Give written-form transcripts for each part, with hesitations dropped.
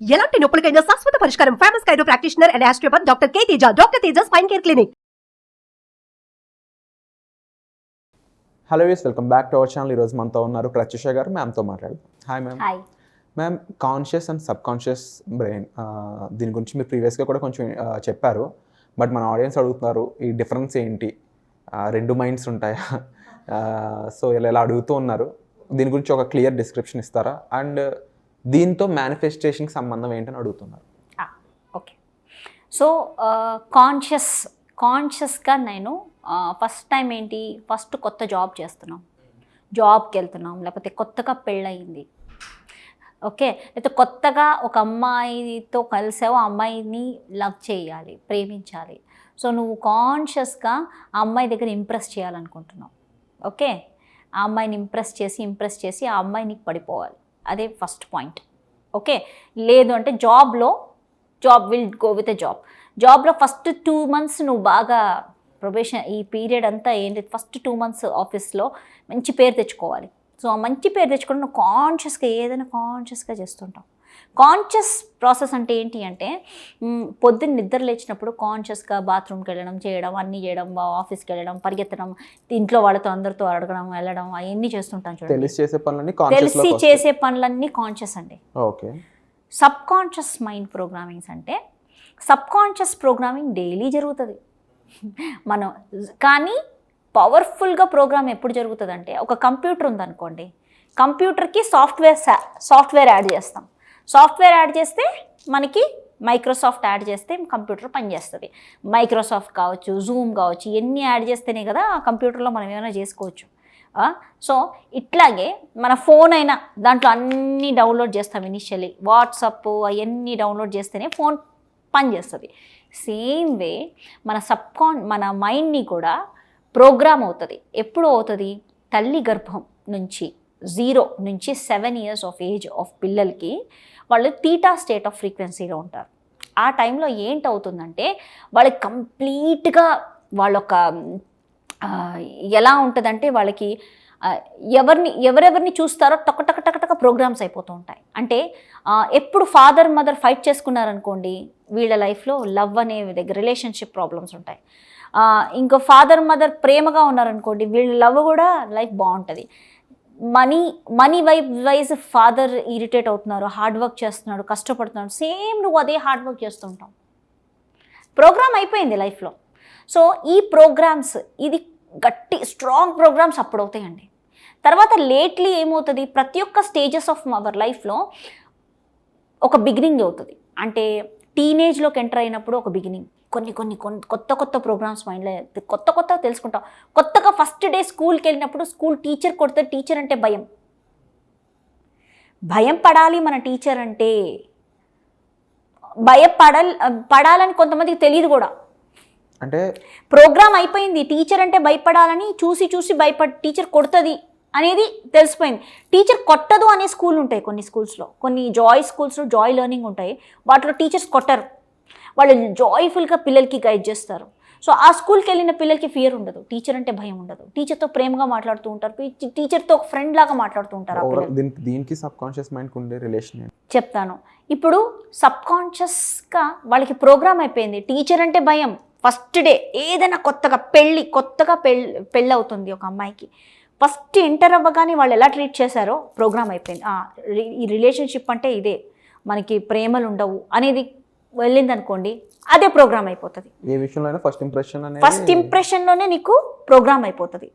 ఎలాంటి నొప్పులకైనా శాశ్వత పరిష్కారం famous chiro practitioner and osteopath doctor K Teja spine care clinic. Hello views, welcome back to our channel. ఈరోజు మనతో ఉన్నారు ప్రత్యూష గారు. మ్యామ్తో మాట్లాడదాం. Hi ma'am. Hi ma'am, conscious and subconscious brain, దీని గురించి మీరు ప్రీవియస్గా కూడా కొంచెం చెప్పారు. బట్ మన ఆడియన్స్ అడుగుతున్నారు, ఈ డిఫరెన్స్ ఏంటి, రెండు మైండ్స్ ఉంటాయా? సో ఇలా అడుగుతూ ఉన్నారు. దీని గురించి ఒక క్లియర్ డిస్క్రిప్షన్ ఇస్తారా? అండ్ దీంతో మేనిఫెస్టేషన్కి సంబంధం ఏంటని అడుగుతున్నారు. ఓకే, సో కాన్షియస్గా నేను ఫస్ట్ టైం ఏంటి, ఫస్ట్ కొత్త జాబ్ చేస్తున్నాం, జాబ్కి వెళ్తున్నాం, లేకపోతే కొత్తగా పెళ్ళయింది, ఓకే, లేకపోతే కొత్తగా ఒక అమ్మాయితో కలిసావు, ఆ అమ్మాయిని లవ్ చేయాలి, ప్రేమించాలి. సో నువ్వు కాన్షియస్గా ఆ అమ్మాయి దగ్గర ఇంప్రెస్ చేయాలనుకుంటున్నావు, ఓకే. ఆ అమ్మాయిని ఇంప్రెస్ చేసి ఆ అమ్మాయి నీకు పడిపోవాలి. అదే ఫస్ట్ పాయింట్, ఓకే. లేదు అంటే job will go with a జాబ్లో ఫస్ట్ 2 months నువ్వు బాగా ప్రొబేషన్, ఈ పీరియడ్ అంతా ఏంటి, ఫస్ట్ 2 months ఆఫీస్లో మంచి పేరు తెచ్చుకోవాలి. సో ఆ మంచి పేరు తెచ్చుకుంటే నువ్వు కాన్షియస్గా ఏదైనా కాన్షియస్గా చేస్తుంటావు. కాన్షియస్ ప్రాసెస్ అంటే ఏంటి అంటే, పొద్దున్న నిద్ర లేచినప్పుడు కాన్షియస్గా బాత్రూమ్కి వెళ్ళడం, అన్నీ చేయడం, ఆఫీస్కి వెళ్ళడం, పరిగెత్తడం, ఇంట్లో వాళ్ళతో అందరితో అడగడం, వెళ్ళడం, అవన్నీ చేస్తుంటాం చూడండి. తెలిసి చేసే పనులన్నీ కాన్షియస్ అండి. Okay. Sub conscious mind programmings అంటే, సబ్ కాన్షియస్ ప్రోగ్రామింగ్ డైలీ జరుగుతుంది మనం. కానీ పవర్ఫుల్గా ప్రోగ్రామ్ ఎప్పుడు జరుగుతుంది అంటే, ఒక కంప్యూటర్ ఉందనుకోండి, కంప్యూటర్కి సాఫ్ట్వేర్ యాడ్ చేస్తాం. సాఫ్ట్వేర్ యాడ్ చేస్తే మనకి మైక్రోసాఫ్ట్ యాడ్ చేస్తే కంప్యూటర్ పనిచేస్తుంది. మైక్రోసాఫ్ట్ కావచ్చు, జూమ్ కావచ్చు, ఇవన్నీ యాడ్ చేస్తేనే కదా ఆ కంప్యూటర్లో మనం ఏమైనా చేసుకోవచ్చు. సో ఇట్లాగే మన ఫోన్ అయినా దాంట్లో అన్నీ డౌన్లోడ్ చేస్తాం. ఇనిషియలీ వాట్సాప్ అవన్నీ డౌన్లోడ్ చేస్తేనే ఫోన్ పనిచేస్తుంది. సేమ్ వే మన మైండ్ని కూడా ప్రోగ్రామ్ అవుతుంది. ఎప్పుడు అవుతుంది? తల్లి గర్భం నుంచి 0 నుంచి 7 years ఆఫ్ ఏజ్ ఆఫ్ పిల్లలకి వాళ్ళు తీటా స్టేట్ ఆఫ్ ఫ్రీక్వెన్సీలో ఉంటారు. ఆ టైంలో ఏంటవుతుందంటే, వాళ్ళకి కంప్లీట్గా వాళ్ళొక ఎలా ఉంటుందంటే, వాళ్ళకి ఎవరెవరిని చూస్తారో టక ప్రోగ్రామ్స్ అయిపోతూ ఉంటాయి. అంటే ఎప్పుడు ఫాదర్ మదర్ ఫైట్ చేసుకున్నారనుకోండి, వీళ్ళ లైఫ్లో లవ్ అనే దగ్గర రిలేషన్షిప్ ప్రాబ్లమ్స్ ఉంటాయి. ఇంకో ఫాదర్ మదర్ ప్రేమగా ఉన్నారనుకోండి, వీళ్ళ లవ్ కూడా లైఫ్ బాగుంటుంది. మనీ వైజ్ ఫాదర్ ఇరిటేట్ అవుతున్నారు, హార్డ్ వర్క్ చేస్తున్నాడు, కష్టపడుతున్నాడు, సేమ్ నువ్వు అదే హార్డ్ వర్క్ చేస్తుంటావు. ప్రోగ్రామ్ అయిపోయింది లైఫ్లో. సో ఈ ప్రోగ్రామ్స్, ఇది గట్టి స్ట్రాంగ్ ప్రోగ్రామ్స్ అప్పుడు అవుతాయండి. తర్వాత లేట్లీ ఏమవుతుంది, ప్రతి ఒక్క స్టేజెస్ ఆఫ్ అవర్ లైఫ్లో ఒక బిగినింగ్ అవుతుంది. అంటే టీనేజ్లోకి ఎంటర్ అయినప్పుడు ఒక బిగినింగ్, కొన్ని కొత్త ప్రోగ్రామ్స్ మైండ్లో కొత్త తెలుసుకుంటాం. కొత్తగా ఫస్ట్ డే స్కూల్కి వెళ్ళినప్పుడు స్కూల్ టీచర్ కొడితే టీచర్ అంటే భయం పడాలి. మన టీచర్ అంటే పడాలని కొంతమందికి తెలియదు కూడా. అంటే ప్రోగ్రామ్ అయిపోయింది, టీచర్ అంటే భయపడాలని, చూసి టీచర్ కొడుతుంది అనేది తెలిసిపోయింది. టీచర్ కొట్టదు అనే స్కూల్ ఉంటాయి కొన్ని స్కూల్స్లో, కొన్ని స్కూల్స్లో జాయ్ లెర్నింగ్ ఉంటాయి. వాటిలో టీచర్స్ కొట్టరు, వాళ్ళు జాయ్ఫుల్గా పిల్లలకి గైడ్ చేస్తారు. సో ఆ స్కూల్కి వెళ్ళిన పిల్లలకి ఫియర్ ఉండదు, టీచర్ అంటే భయం ఉండదు, టీచర్తో ప్రేమగా మాట్లాడుతూ ఉంటారు, టీచర్తో ఒక ఫ్రెండ్ లాగా మాట్లాడుతూ ఉంటారు. దీనికి సబ్ కాన్షియస్ మైండ్కి ఉండే రిలేషన్ చెప్తాను. ఇప్పుడు సబ్ కాన్షియస్గా వాళ్ళకి ప్రోగ్రామ్ అయిపోయింది, టీచర్ అంటే భయం. ఫస్ట్ డే ఏదైనా కొత్తగా పెళ్ళి అవుతుంది ఒక అమ్మాయికి, ఫస్ట్ ఎంటర్ అవ్వగానే వాళ్ళు ఎలా ట్రీట్ చేశారో ప్రోగ్రామ్ అయిపోయింది. ఈ రిలేషన్షిప్ అంటే ఇదే, మనకి ప్రేమలు ఉండవు అనేది వెళ్ళిందనుకోండి, అదే ప్రోగ్రామ్ అయిపోతుంది. ఏ విషయంలో ఫస్ట్ ఇంప్రెషన్లోనే నీకు ప్రోగ్రామ్ అయిపోతుంది.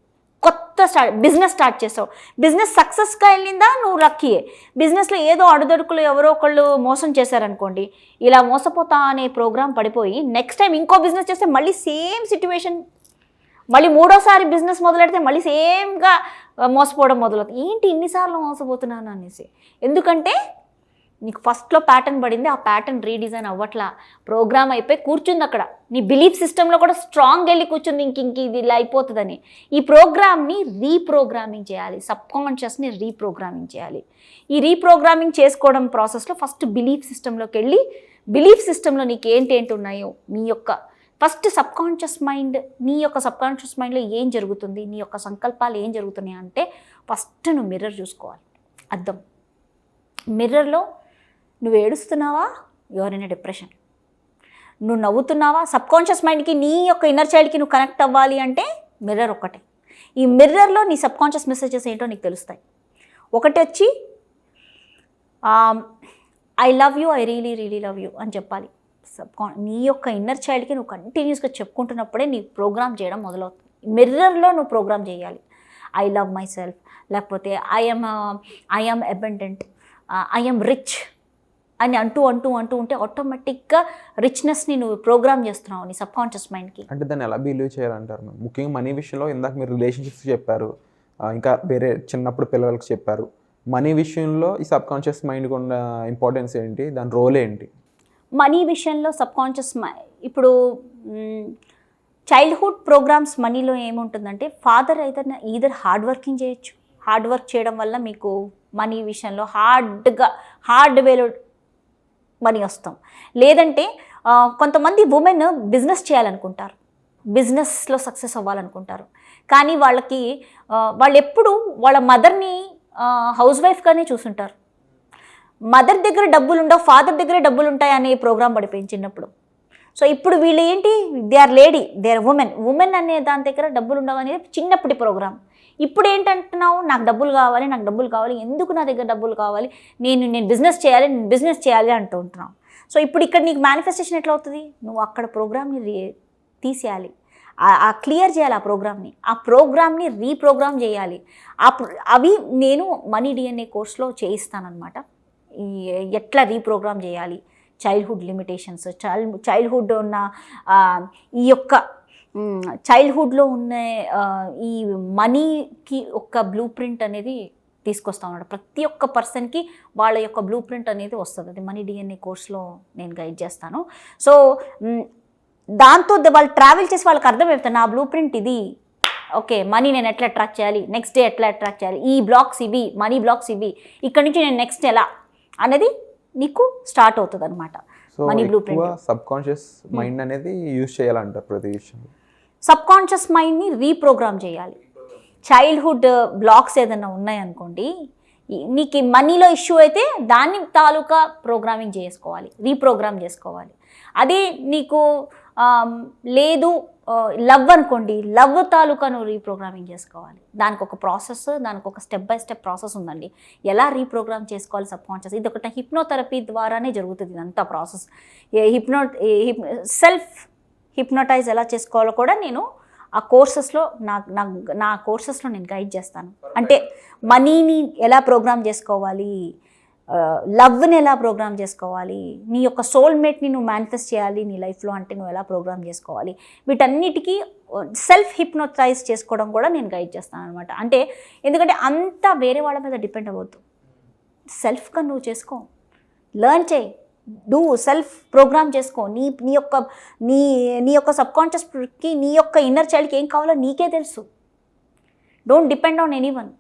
బిజినెస్ స్టార్ట్ చేసావు, బిజినెస్ సక్సెస్గా వెళ్ళిందా, నువ్వు లక్కీయే. బిజినెస్లో ఏదో అడుదడుకులు ఎవరో ఒకళ్ళు మోసం చేశారనుకోండి, ఇలా మోసపోతా అనే ప్రోగ్రామ్ పడిపోయి నెక్స్ట్ టైం ఇంకో బిజినెస్ చేస్తే మళ్ళీ సేమ్ సిచ్యువేషన్, మళ్ళీ మూడోసారి బిజినెస్ మొదలెడితే మళ్ళీ సేమ్గా మోసపోవడం మొదలవుతుంది. ఏంటి ఇన్నిసార్లు మోసపోతున్నాను అనేసి, ఎందుకంటే నీకు ఫస్ట్లో ప్యాటర్న్ పడింది, ఆ ప్యాటర్న్ రీడిజైన్ అవ్వట్లా, ప్రోగ్రామ్ అయిపోయి కూర్చుంది అక్కడ. నీ బిలీఫ్ సిస్టంలో కూడా స్ట్రాంగ్ వెళ్ళి కూర్చుంది, ఇంక ఇది ఇలా అయిపోతుందని. ఈ ప్రోగ్రామ్ని రీప్రోగ్రామింగ్ చేయాలి, సబ్ కాన్షియస్ని రీప్రోగ్రామింగ్ చేయాలి. ఈ రీప్రోగ్రామింగ్ చేసుకోవడం ప్రాసెస్లో ఫస్ట్ బిలీఫ్ సిస్టంలోకి వెళ్ళి, బిలీఫ్ సిస్టంలో నీకు ఏంటేంటి ఉన్నాయో, నీ యొక్క ఫస్ట్ సబ్ కాన్షియస్ మైండ్, నీ యొక్క సబ్ కాన్షియస్ మైండ్లో ఏం జరుగుతుంది, నీ యొక్క సంకల్పాలు ఏం జరుగుతున్నాయి అంటే, ఫస్ట్ నువ్వు మిర్రర్ చూసుకోవాలి. అద్దం, మిర్రర్లో నువ్వు ఏడుస్తున్నావా, యువర్ ఇన్ డిప్రెషన్. నువ్వు నవ్వుతున్నావా, సబ్కాన్షియస్ మైండ్కి నీ యొక్క ఇన్నర్ చైల్డ్కి నువ్వు కనెక్ట్ అవ్వాలి అంటే మిర్రర్ ఒక్కటే. ఈ మిర్రర్లో నీ సబ్కాన్షియస్ మెసేజెస్ ఏంటో నీకు తెలుస్తాయి. ఒకటి వచ్చి I love you, I really really love you అని చెప్పాలి. నీ యొక్క ఇన్నర్ చైల్డ్కి నువ్వు కంటిన్యూస్గా చెప్పుకుంటున్నప్పుడే నీ ప్రోగ్రామ్ చేయడం మొదలవుతుంది. మిర్రర్లో నువ్వు ప్రోగ్రామ్ చేయాలి. ఐ లవ్ మై సెల్ఫ్, లేకపోతే I am abundant, I am rich అని అంటూ ఉంటే ఆటోమేటిక్గా రిచ్నెస్ని నువ్వు ప్రోగ్రామ్ చేస్తున్నావు నీ సబ్కాన్షియస్ మైండ్కి. అంటే దాన్ని ఎలా బిలీవ్ చేయాలంటారు మ్యామ్? ముఖ్యంగా మనీ విషయంలో ఇందాక మీరు రిలేషన్షిప్స్ చెప్పారు, ఇంకా వేరే చిన్నప్పుడు పిల్లలకు చెప్పారు. మనీ విషయంలో ఈ సబ్కాన్షియస్ మైండ్కి ఉన్న ఇంపార్టెన్స్ ఏంటి, దాని రోల్ ఏంటి? మనీ విషయంలో సబ్కాన్షియస్ ఇప్పుడు చైల్డ్హుడ్ ప్రోగ్రామ్స్ మనీలో ఏముంటుందంటే ఫాదర్ అయితే ఈదర్ హార్డ్ వర్కింగ్ చేయొచ్చు. హార్డ్ వర్క్ చేయడం వల్ల మీకు మనీ విషయంలో హార్డ్ వేలో మనీ వస్తాం. లేదంటే కొంతమంది ఉమెన్ బిజినెస్ చేయాలనుకుంటారు, బిజినెస్లో సక్సెస్ అవ్వాలనుకుంటారు. కానీ వాళ్ళు ఎప్పుడు వాళ్ళ మదర్ని హౌస్ వైఫ్గానే చూసుంటారు. మదర్ దగ్గర డబ్బులు ఉండవు, ఫాదర్ దగ్గర డబ్బులు ఉంటాయి అనే ప్రోగ్రామ్ పడిపోయింది చిన్నప్పుడు. సో ఇప్పుడు వీళ్ళు ఏంటి, they are lady, they are women అనే దాని దగ్గర డబ్బులు ఉండవు అనేది చిన్నప్పటి ప్రోగ్రామ్. ఇప్పుడు ఏంటంటున్నావు, నాకు డబ్బులు కావాలి, ఎందుకు నా దగ్గర డబ్బులు కావాలి, నేను బిజినెస్ చేయాలి అంటూ ఉంటున్నావు. సో ఇప్పుడు ఇక్కడ నీకు మేనిఫెస్టేషన్ ఎట్లా అవుతుంది, నువ్వు అక్కడ ప్రోగ్రామ్ని తీసేయాలి, క్లియర్ చేయాలి ఆ ప్రోగ్రామ్ని రీప్రోగ్రామ్ చేయాలి. అవి నేను మనీ డిఎన్ఏ కోర్స్లో చేయిస్తానన్నమాట. ఎట్లా రీప్రోగ్రామ్ చేయాలి, చైల్డ్హుడ్ లిమిటేషన్స్, చైల్డ్హుడ్ ఉన్న ఈ యొక్క చైల్డ్హుడ్లో ఉన్న ఈ మనీకి ఒక బ్లూ ప్రింట్ అనేది తీసుకొస్తాం అన్నమాట. ప్రతి ఒక్క పర్సన్కి వాళ్ళ యొక్క బ్లూ ప్రింట్ అనేది వస్తుంది. అది మనీ డిఎన్ఏ కోర్స్లో నేను గైడ్ చేస్తాను. సో దాంతో వాళ్ళు ట్రావెల్ చేసి వాళ్ళకి అర్థమవుతుంది, నా బ్లూ ప్రింట్ ఇది, ఓకే మనీ నేను ఎట్లా అట్రాక్ట్ చేయాలి, నెక్స్ట్ డే ఎట్లా అట్రాక్ట్ చేయాలి, ఈ బ్లాక్స్ ఇవి, మనీ బ్లాక్స్ ఇవి, ఇక్కడ నుంచి నేను నెక్స్ట్ ఎలా అనేది నీకు స్టార్ట్ అవుతుంది అనమాట. Money blue print. Subconscious mind అనేది యూజ్ చేయాలంటారు ప్రతి విషయం. సబ్కాన్షియస్ మైండ్ని రీప్రోగ్రామ్ చేయాలి. చైల్డ్హుడ్ బ్లాక్స్ ఏదైనా ఉన్నాయనుకోండి, నీకు మనీలో ఇష్యూ అయితే దాన్ని తాలూకా ప్రోగ్రామింగ్ రీప్రోగ్రామ్ చేసుకోవాలి. అదే నీకు లేదు లవ్ అనుకోండి, లవ్ తాలూకా నువ్వు రీప్రోగ్రామింగ్ చేసుకోవాలి. దానికి ఒక ప్రాసెస్, దానికి ఒక స్టెప్ బై స్టెప్ ప్రాసెస్ ఉందండి. ఎలా రీప్రోగ్రామ్ చేసుకోవాలి సబ్కాన్షియస్, ఇది ఒకటి హిప్నోథెరపీ ద్వారానే జరుగుతుంది ఇదంతా ప్రాసెస్. సెల్ఫ్ హిప్నోటైజ్ ఎలా చేసుకోవాలో కూడా నేను ఆ కోర్సెస్లో నా కోర్సెస్లో నేను గైడ్ చేస్తాను. అంటే మనీని ఎలా ప్రోగ్రామ్ చేసుకోవాలి, లవ్ని ఎలా ప్రోగ్రామ్ చేసుకోవాలి, నీ యొక్క సోల్మేట్ని నువ్వు మేనిఫెస్ట్ చేయాలి నీ లైఫ్లో అంటే నువ్వు ఎలా ప్రోగ్రామ్ చేసుకోవాలి, వీటన్నిటికీ సెల్ఫ్ హిప్నోటైజ్ చేసుకోవడం కూడా నేను గైడ్ చేస్తాను అనమాట. అంటే ఎందుకంటే అంతా వేరే వాళ్ళ మీద డిపెండ్ అవ్వద్దు, సెల్ఫ్గా నువ్వు చేసుకో, లెర్న్ చేయి, సెల్ఫ్ ప్రోగ్రామ్ చేసుకో. నీ యొక్క సబ్కాన్షియస్కి, నీ యొక్క ఇన్నర్ చైల్డ్కి ఏం కావాలో నీకే తెలుసు. Don't depend on anyone.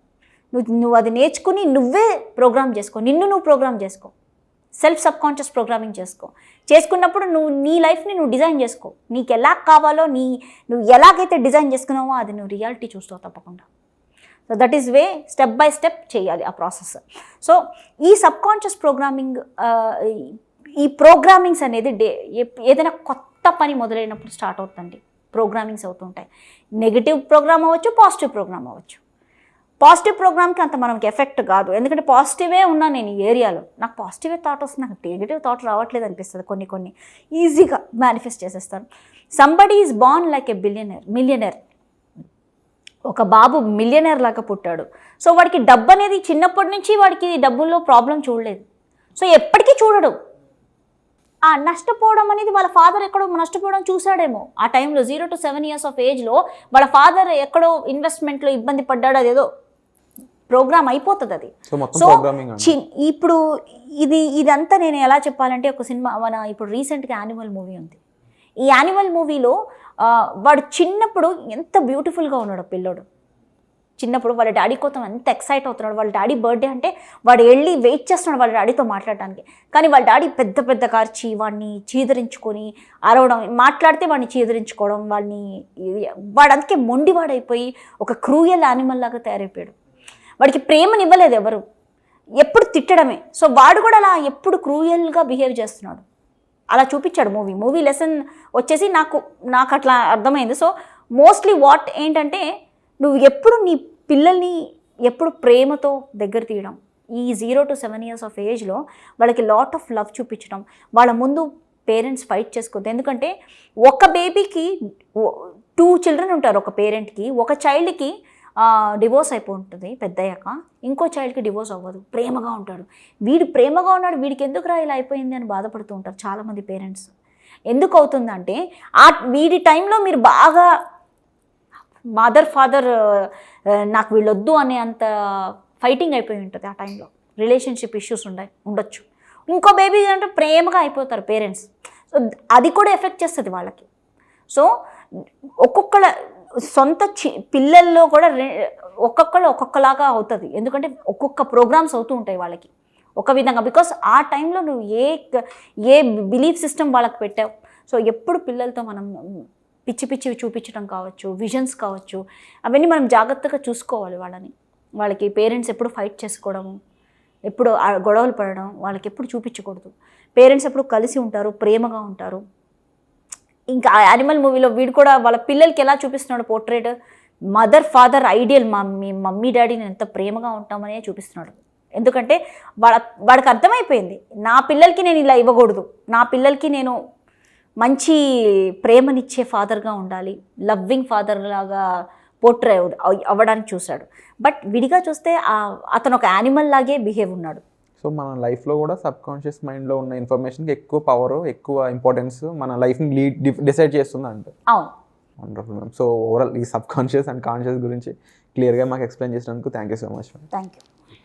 నువ్వు అది నేర్చుకుని నువ్వే ప్రోగ్రామ్ చేసుకో, నువ్వు ప్రోగ్రామ్ చేసుకో, సెల్ఫ్ సబ్కాన్షియస్ ప్రోగ్రామింగ్ చేసుకున్నప్పుడు నీ లైఫ్ని నువ్వు డిజైన్ చేసుకో. నీకు ఎలా కావాలో, నువ్వు ఎలాగైతే డిజైన్ చేసుకున్నావో అది నువ్వు రియాలిటీ చూస్తావు తప్పకుండా. So that is way step by step చేయాలి ఆ ప్రాసెస్. సో ఈ సబ్కాన్షియస్ ప్రోగ్రామింగ్, ఈ ప్రోగ్రామింగ్స్ అనేది ఏదైనా కొత్త పని మొదలైనప్పుడు స్టార్ట్ అవుతుందండి. ప్రోగ్రామింగ్స్ అవుతుంటాయి. నెగిటివ్ ప్రోగ్రామ్ అవ్వచ్చు, పాజిటివ్ ప్రోగ్రామ్ అవ్వచ్చు. పాజిటివ్ ప్రోగ్రామ్కి అంత మనకి ఎఫెక్ట్ కాదు, ఎందుకంటే పాజిటివే ఉన్నా నేను ఈ ఏరియాలో, నాకు పాజిటివే థాట్ వస్తుంది, నాకు నెగిటివ్ థాట్ రావట్లేదు అనిపిస్తుంది. కొన్ని ఈజీగా మేనిఫెస్ట్ చేసేస్తాను. Somebody is born like a millionaire. ఒక బాబు మిలియనర్ లాగా పుట్టాడు. సో వాడికి డబ్బు అనేది చిన్నప్పటి నుంచి వాడికి డబ్బుల్లో ప్రాబ్లం చూడలేదు. సో ఎప్పటికీ చూడడు. ఆ నష్టపోవడం అనేది వాళ్ళ ఫాదర్ ఎక్కడో నష్టపోవడం చూశాడేమో ఆ టైంలో. 0 to 7 years ఆఫ్ ఏజ్లో వాళ్ళ ఫాదర్ ఎక్కడో ఇన్వెస్ట్మెంట్లో ఇబ్బంది పడ్డాడు, అదేదో ప్రోగ్రామ్ అయిపోతుంది అది. సో ఇప్పుడు ఇదంతా నేను ఎలా చెప్పాలంటే, ఒక సినిమా ఇప్పుడు రీసెంట్గా యానిమల్ మూవీ ఉంది. ఈ యానిమల్ మూవీలో వాడు చిన్నప్పుడు ఎంత బ్యూటిఫుల్గా ఉన్నాడు పిల్లోడు. చిన్నప్పుడు వాళ్ళ డాడీ కోసం ఎంత ఎక్సైట్ అవుతున్నాడు. వాళ్ళ డాడీ బర్త్డే అంటే వాడు వెళ్ళి వెయిట్ చేస్తున్నాడు వాళ్ళ డాడీతో మాట్లాడడానికి. కానీ వాళ్ళ డాడీ పెద్ద కార్చి వాడిని చీదరించుకొని అరవడం, మాట్లాడితే వాడిని చీదరించుకోవడం, వాడు అందుకే మొండివాడైపోయి ఒక క్రూయల్ యానిమల్ లాగా తయారైపోయాడు. వాడికి ప్రేమనివ్వలేదు ఎవరు. ఎప్పుడు తిట్టడమే. సో వాడు కూడా అలా ఎప్పుడు క్రూయల్గా బిహేవ్ చేస్తున్నాడు. అలా చూపించాడు మూవీ లెసన్ వచ్చేసి నాకు అట్లా అర్థమైంది. సో మోస్ట్లీ వాట్ ఏంటంటే నువ్వు ఎప్పుడు నీ పిల్లల్ని ఎప్పుడు ప్రేమతో దగ్గర తీయడం, ఈ 0 to 7 years ఆఫ్ ఏజ్లో వాళ్ళకి లాట్ ఆఫ్ లవ్ చూపించడం, వాళ్ళ ముందు పేరెంట్స్ ఫైట్ చేసుకోవద్దు. ఎందుకంటే ఒక బేబీకి 2 children ఉంటారు ఒక పేరెంట్కి. ఒక చైల్డ్కి డివోర్స్ అయిపోయి ఉంటుంది పెద్దయ్యాక, ఇంకో చైల్డ్కి డివోర్స్ అవ్వదు, ప్రేమగా ఉంటాడు. వీడు ప్రేమగా ఉన్నాడు, వీడికి ఎందుకురా ఇలా అయిపోయింది అని బాధపడుతూ ఉంటారు చాలామంది పేరెంట్స్. ఎందుకు అవుతుందంటే వీడి టైంలో మీరు బాగా ఫాదర్ నాకు వీళ్ళొద్దు అనే అంత ఫైటింగ్ అయిపోయి ఉంటుంది. ఆ టైంలో రిలేషన్షిప్ ఇష్యూస్ ఉండొచ్చు. ఇంకో బేబీ అంటే ప్రేమగా అయిపోతారు పేరెంట్స్. సో అది కూడా ఎఫెక్ట్ చేస్తుంది వాళ్ళకి. సో ఒక్కొక్కళ్ళ సొంత పిల్లల్లో కూడా ఒక్కొక్కలాగా అవుతుంది. ఎందుకంటే ఒక్కొక్క ప్రోగ్రామ్స్ అవుతూ ఉంటాయి వాళ్ళకి ఒక విధంగా. బికాస్ ఆ టైంలో నువ్వు ఏ బిలీఫ్ సిస్టమ్ వాళ్ళకి పెట్టావు. సో ఎప్పుడు పిల్లలతో మనం పిచ్చి చూపించడం కావచ్చు, విజన్స్ కావచ్చు, అవన్నీ మనం జాగ్రత్తగా చూసుకోవాలి. వాళ్ళకి పేరెంట్స్ ఎప్పుడు ఫైట్ చేసుకోవడము, ఎప్పుడు గొడవలు పడడం వాళ్ళకి ఎప్పుడు చూపించకూడదు. పేరెంట్స్ ఎప్పుడు కలిసి ఉంటారు, ప్రేమగా ఉంటారు. ఇంకా యానిమల్ మూవీలో వీడు కూడా వాళ్ళ పిల్లలకి ఎలా చూపిస్తున్నాడు పోర్ట్రేట్, ఫాదర్ ఐడియల్, మీ మమ్మీ డాడీని ఎంత ప్రేమగా ఉంటామనే చూపిస్తున్నాడు. ఎందుకంటే వాడికి అర్థమైపోయింది, నా పిల్లలకి నేను ఇలా ఇవ్వకూడదు, నా పిల్లలకి నేను మంచి ప్రేమనిచ్చే ఫాదర్గా ఉండాలి, లవ్వింగ్ ఫాదర్ లాగా పోర్ట్రే అవ్వడానికి చూశాడు. బట్ విడిగా చూస్తే అతను ఒక యానిమల్ లాగే బిహేవ్ ఉన్నాడు. సో మన లైఫ్లో కూడా సబ్కాన్షియస్ మైండ్లో ఉన్న ఇన్ఫర్మేషన్కి ఎక్కువ పవర్, ఎక్కువ ఇంపార్టెన్స్ మన లైఫ్ని డిసైడ్ చేస్తుంది అంటే. అవును. Wonderful ma'am. సో ఓవరాల్ ఈ సబ్కాన్షియస్ అండ్ కాన్షియస్ గురించి క్లియర్గా మాకు ఎక్స్ప్లెయిన్ చేసినందుకు thank you so much ma'am. Thank you.